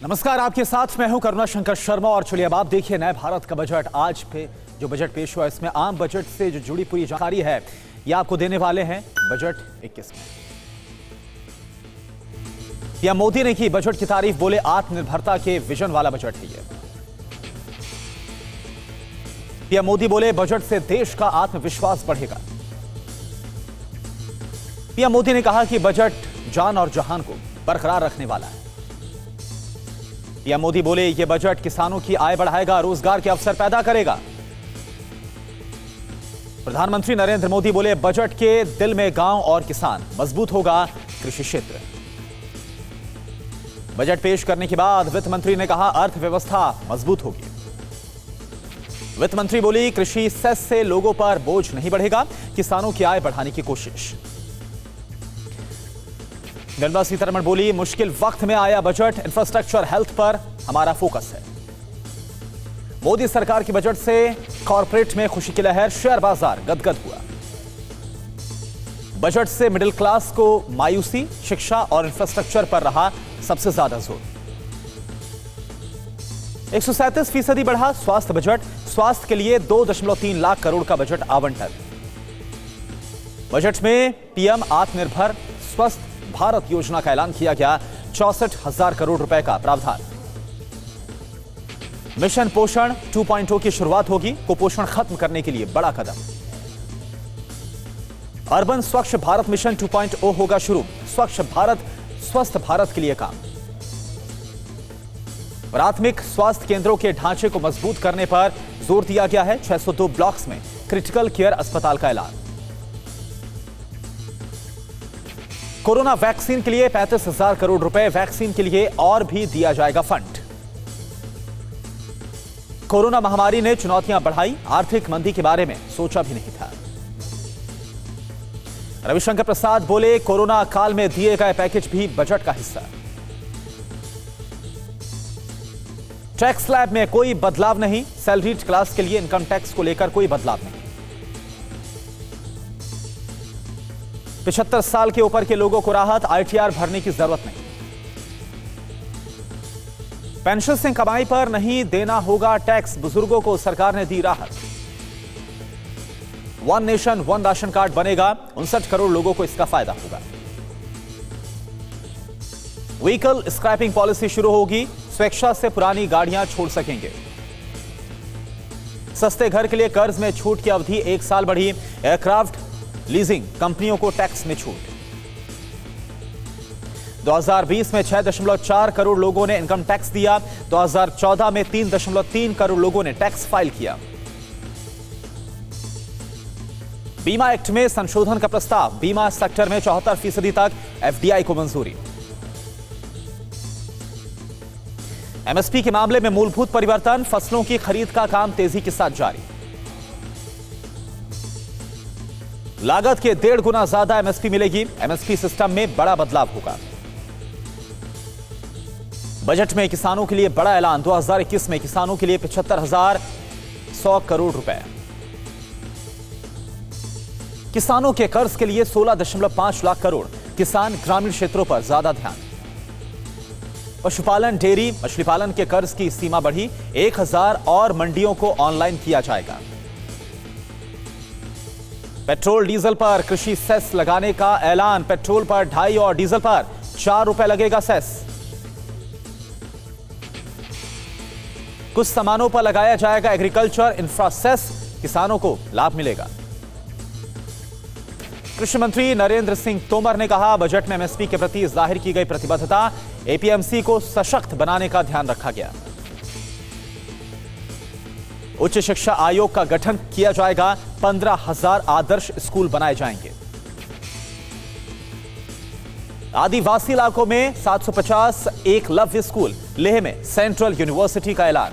नमस्कार, आपके साथ मैं हूं करुणा शंकर शर्मा और चलिए अब आप देखिए नए भारत का बजट। आज पे जो बजट पेश हुआ इसमें आम बजट से जो जुड़ी पूरी जानकारी है यह आपको देने वाले हैं बजट 21 में। पीएम मोदी ने की बजट की तारीफ, बोले आत्मनिर्भरता के विजन वाला बजट है ये। पीएम मोदी बोले बजट से देश का आत्मविश्वास बढ़ेगा। पीएम मोदी ने कहा कि बजट जान और जहान को बरकरार रखने वाला है। पीएम मोदी बोले यह बजट किसानों की आय बढ़ाएगा, रोजगार के अवसर पैदा करेगा। प्रधानमंत्री नरेंद्र मोदी बोले बजट के दिल में गांव और किसान, मजबूत होगा कृषि क्षेत्र। बजट पेश करने के बाद वित्त मंत्री ने कहा अर्थव्यवस्था मजबूत होगी। वित्त मंत्री बोली कृषि सेस से लोगों पर बोझ नहीं बढ़ेगा, किसानों की आय बढ़ाने की कोशिश। निर्मला सीतारमण बोली मुश्किल वक्त में आया बजट, इंफ्रास्ट्रक्चर हेल्थ पर हमारा फोकस है। मोदी सरकार के बजट से कॉर्पोरेट में खुशी की लहर, शेयर बाजार गदगद हुआ। बजट से मिडिल क्लास को मायूसी, शिक्षा और इंफ्रास्ट्रक्चर पर रहा सबसे ज्यादा जोर। 137% बढ़ा स्वास्थ्य बजट, स्वास्थ्य के लिए 2.3 लाख करोड़ का बजट आवंटन। बजट में पीएम आत्मनिर्भर स्वस्थ भारत योजना का ऐलान किया गया, 64,000 करोड़ रुपए का प्रावधान। मिशन पोषण 2.0 की शुरुआत होगी, कुपोषण खत्म करने के लिए बड़ा कदम। अर्बन स्वच्छ भारत मिशन 2.0 होगा शुरू, स्वच्छ भारत स्वस्थ भारत के लिए काम। प्राथमिक स्वास्थ्य केंद्रों के ढांचे को मजबूत करने पर जोर दिया गया है, 602 ब्लॉक्स में क्रिटिकल केयर अस्पताल का ऐलान। कोरोना वैक्सीन के लिए 35,000 करोड़ रुपए, वैक्सीन के लिए और भी दिया जाएगा फंड। कोरोना महामारी ने चुनौतियां बढ़ाई, आर्थिक मंदी के बारे में सोचा भी नहीं था। रविशंकर प्रसाद बोले कोरोना काल में दिए गए पैकेज भी बजट का हिस्सा। टैक्स स्लैब में कोई बदलाव नहीं, सैलरीड क्लास के लिए इनकम टैक्स को लेकर कोई बदलाव नहीं। 75 साल के ऊपर के लोगों को राहत, आईटीआर भरने की जरूरत नहीं। पेंशन से कमाई पर नहीं देना होगा टैक्स, बुजुर्गों को सरकार ने दी राहत। One nation one ration card बनेगा, 59 करोड़ लोगों को इसका फायदा होगा। व्हीकल स्क्रैपिंग पॉलिसी शुरू होगी, स्वेच्छा से पुरानी गाड़ियां छोड़ सकेंगे। सस्ते घर के लिए कर्ज में छूट की अवधि 1 साल बढ़ी, एयरक्राफ्ट लीजिंग कंपनियों को टैक्स में छूट। 2020 में 6.4 करोड़ लोगों ने इनकम टैक्स दिया, 2014 में 3.3 करोड़ लोगों ने टैक्स फाइल किया। बीमा एक्ट में संशोधन का प्रस्ताव, बीमा सेक्टर में 74% तक एफडीआई को मंजूरी। एमएसपी के मामले में मूलभूत परिवर्तन, फसलों की खरीद का काम तेजी के साथ जारी। लागत के 1.5 गुना ज्यादा एमएसपी मिलेगी, एमएसपी सिस्टम में बड़ा बदलाव होगा। बजट में किसानों के लिए बड़ा ऐलान, 2021 में किसानों के लिए 75,100 करोड़ रुपए। किसानों के कर्ज के लिए 16.5 लाख करोड़, किसान ग्रामीण क्षेत्रों पर ज्यादा ध्यान। पशुपालन, डेयरी, मछली पालन के कर्ज की सीमा बढ़ी, 1,000 और मंडियों को ऑनलाइन किया जाएगा। पेट्रोल डीजल पर कृषि सेस लगाने का ऐलान, पेट्रोल पर 2.5 और डीजल पर 4 रुपए लगेगा सेस। कुछ सामानों पर लगाया जाएगा एग्रीकल्चर इंफ्रा सेस, किसानों को लाभ मिलेगा। कृषि मंत्री नरेंद्र सिंह तोमर ने कहा बजट में एमएसपी के प्रति जाहिर की गई प्रतिबद्धता, एपीएमसी को सशक्त बनाने का ध्यान रखा गया। उच्च शिक्षा आयोग का गठन किया जाएगा, 15,000 आदर्श स्कूल बनाए जाएंगे। आदिवासी इलाकों में 750 एकलव्य स्कूल, लेह में सेंट्रल यूनिवर्सिटी का ऐलान।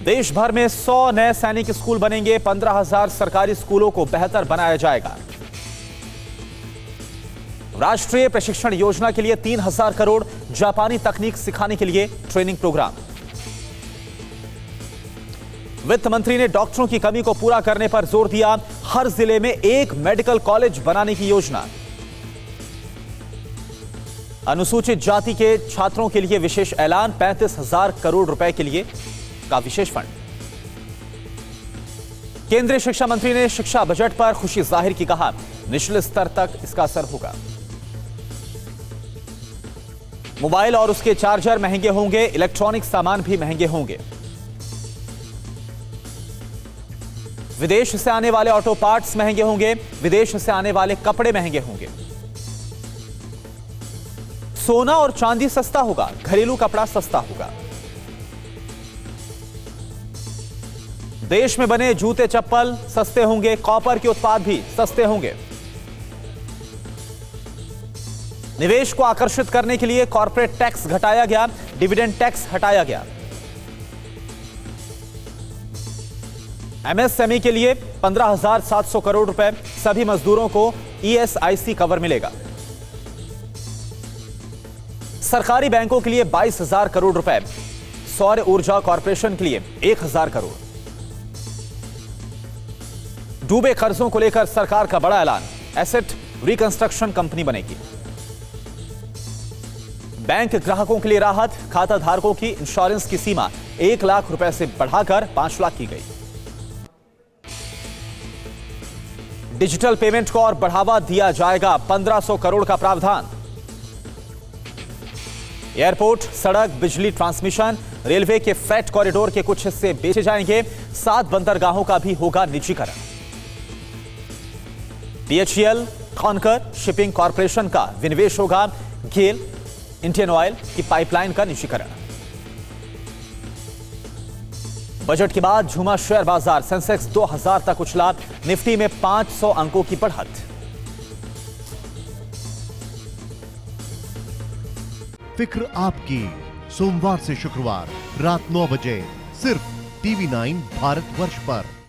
देश भर में 100 नए सैनिक स्कूल बनेंगे, 15,000 सरकारी स्कूलों को बेहतर बनाया जाएगा। राष्ट्रीय प्रशिक्षण योजना के लिए 3,000 करोड़, जापानी तकनीक सिखाने के लिए ट्रेनिंग प्रोग्राम। वित्त मंत्री ने डॉक्टरों की कमी को पूरा करने पर जोर दिया, हर जिले में एक मेडिकल कॉलेज बनाने की योजना। अनुसूचित जाति के छात्रों के लिए विशेष ऐलान, 35,000 करोड़ रुपए के लिए का विशेष फंड। केंद्रीय शिक्षा मंत्री ने शिक्षा बजट पर खुशी जाहिर की, कहा निचले स्तर तक इसका असर होगा। मोबाइल और उसके चार्जर महंगे होंगे, इलेक्ट्रॉनिक सामान भी महंगे होंगे। विदेश से आने वाले ऑटो पार्ट्स महंगे होंगे, विदेश से आने वाले कपड़े महंगे होंगे। सोना और चांदी सस्ता होगा, घरेलू कपड़ा सस्ता होगा। देश में बने जूते चप्पल सस्ते होंगे, कॉपर के उत्पाद भी सस्ते होंगे। निवेश को आकर्षित करने के लिए कॉर्पोरेट टैक्स घटाया गया, डिविडेंड टैक्स हटाया गया। एमएसएमई के लिए 15,700 करोड़ रुपए, सभी मजदूरों को ईएसआईसी कवर मिलेगा। सरकारी बैंकों के लिए 22,000 करोड़ रुपए, सौर ऊर्जा कॉर्पोरेशन के लिए 1,000 करोड़। डूबे कर्जों को लेकर सरकार का बड़ा ऐलान, एसेट रिकंस्ट्रक्शन कंपनी बनेगी। बैंक ग्राहकों के लिए राहत, खाता धारकों की इंश्योरेंस की सीमा 1 लाख रुपए से बढ़ाकर 5 लाख की गई। डिजिटल पेमेंट को और बढ़ावा दिया जाएगा, 1500 करोड़ का प्रावधान। एयरपोर्ट, सड़क, बिजली ट्रांसमिशन, रेलवे के फ्रेट कॉरिडोर के कुछ हिस्से बेचे जाएंगे, 7 बंदरगाहों का भी होगा निजीकरण। बीएचईएल, कॉनकर शिपिंग कॉर्पोरेशन का विनिवेश होगा, गेल, इंडियन ऑयल की पाइपलाइन का निजीकरण। बजट के बाद झूमा शेयर बाजार, सेंसेक्स 2000 तक उछला, निफ्टी में 500 अंकों की बढ़त। फिक्र आपकी, सोमवार से शुक्रवार रात 9 बजे सिर्फ टीवी 9 भारतवर्ष पर।